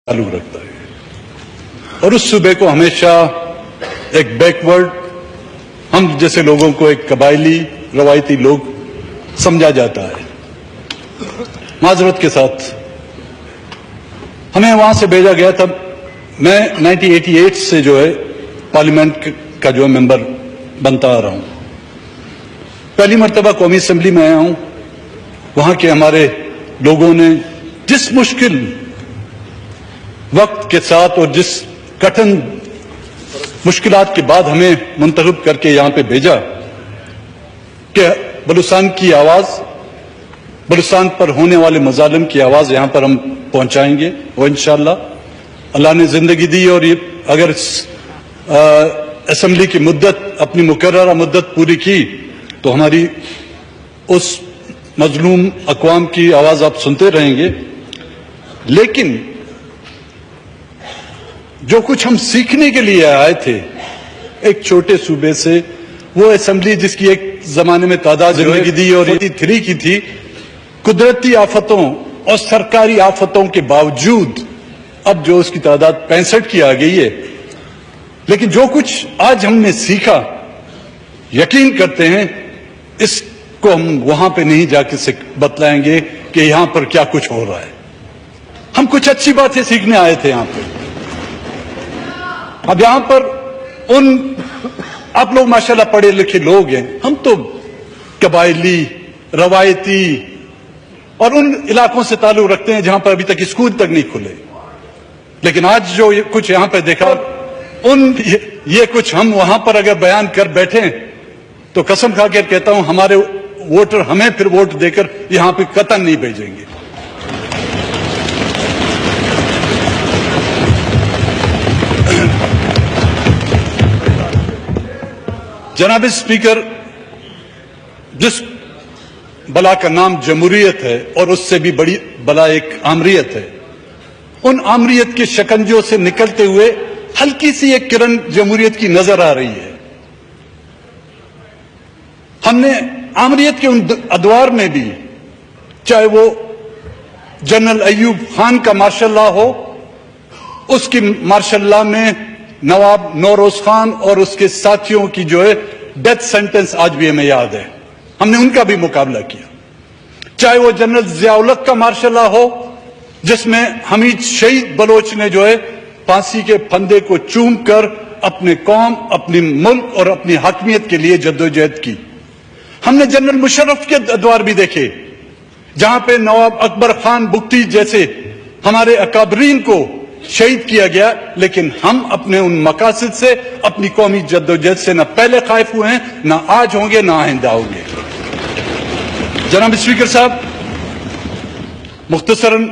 चालू रखता है और उस सूबे को हमेशा एक बैकवर्ड, हम जैसे लोगों को एक कबायली रवायती लोग समझा जाता है। माजरत के साथ हमें वहां से भेजा गया था। मैं 1988 से जो है पार्लियामेंट का जो है मेंबर बनता आ रहा हूं। पहली मर्तबा कौमी असेंबली में आया हूं। वहां के हमारे लोगों ने जिस मुश्किल वक्त के साथ और जिस कठिन मुश्किलात के बाद हमें मुंतखब करके यहां पे भेजा कि बलूचिस्तान की आवाज, बलूचिस्तान पर होने वाले मजालिम की आवाज यहां पर हम पहुंचाएंगे और इंशाअल्लाह अल्लाह ने जिंदगी दी और ये अगर असेंबली की मुद्दत, अपनी मुकर्ररा मुद्दत पूरी की तो हमारी उस मजलूम अक़वाम की आवाज आप सुनते रहेंगे। लेकिन जो कुछ हम सीखने के लिए आए थे एक छोटे सूबे से, वो असेंबली जिसकी एक जमाने में तादाद जिंदगी दी और 83 की थी, कुदरती आफतों और सरकारी आफतों के बावजूद अब जो उसकी तादाद 65 की आ गई है। लेकिन जो कुछ आज हमने सीखा, यकीन करते हैं इसको हम वहां पे नहीं जाके बतलाएंगे कि यहां पर क्या कुछ हो रहा है। हम कुछ अच्छी बातें सीखने आए थे यहां पे। अब यहां पर आप लोग माशाल्लाह पढ़े लिखे लोग हैं, हम तो कबायली रवायती और उन इलाकों से ताल्लुक रखते हैं जहां पर अभी तक स्कूल तक नहीं खुले। लेकिन आज जो कुछ यहां पर देखा, ये कुछ हम वहां पर अगर बयान कर बैठे तो कसम खा कर कहता हूं हमारे वोटर हमें फिर वोट देकर यहां पे कतई नहीं भेजेंगे। जनाब स्पीकर, जिस बला का नाम जमहूरियत है और उससे भी बड़ी बला एक आमरीयत है, उन आमरीयत के शिकंजों से निकलते हुए हल्की सी एक किरण जमहूरियत की नजर आ रही है। हमने आमरीयत के उन अदवार में भी, चाहे वो जनरल अयूब खान का मार्शल लॉ हो, उसकी मार्शल लॉ में नवाब नौरोज खान और उसके साथियों की जो है डेथ सेंटेंस आज भी हमें याद है, हमने उनका भी मुकाबला किया। चाहे वो जनरल जियाउल-हक का मार्शल लॉ हो, जिसमें हमीद शहीद बलोच ने जो है फांसी के फंदे को चूम कर अपने कौम, अपने मुल्क और अपनी हाकमियत के लिए जद्दोजहद की। हमने जनरल मुशर्रफ के अदवार भी देखे, जहां पे नवाब अकबर खान बुगटी जैसे हमारे अकाबरीन को शहीद किया गया, लेकिन हम अपने उन मकासद से, अपनी कौमी जद्दोजहद से न पहले खाइफ हुए हैं, न आज होंगे, न आइंदा होंगे। जनाब स्पीकर साहब, मुख्तसरन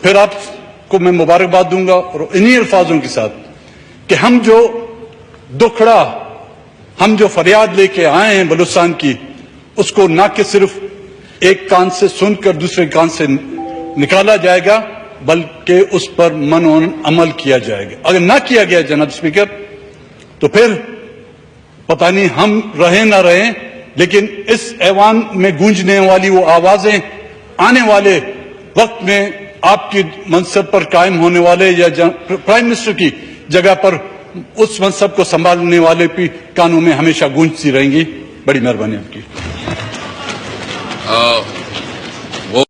फिर आपको मैं मुबारकबाद दूंगा और इन्हीं अल्फाजों के साथ कि हम जो दुखड़ा, हम जो फरियाद लेके आए हैं बलूचिस्तान की, उसको ना कि सिर्फ एक कान से सुनकर दूसरे कान से निकाला जाएगा, बल्कि उस पर मनोन अमल किया जाएगा। अगर ना किया गया जनाब स्पीकर, तो फिर पता नहीं हम रहें ना रहें, लेकिन इस ऐवान में गूंजने वाली वो आवाजें आने वाले वक्त में आपकी मनसब पर कायम होने वाले या प्राइम मिनिस्टर की जगह पर उस मनसब को संभालने वाले भी कानों में हमेशा गूंजती रहेंगी। बड़ी मेहरबानी आपकी।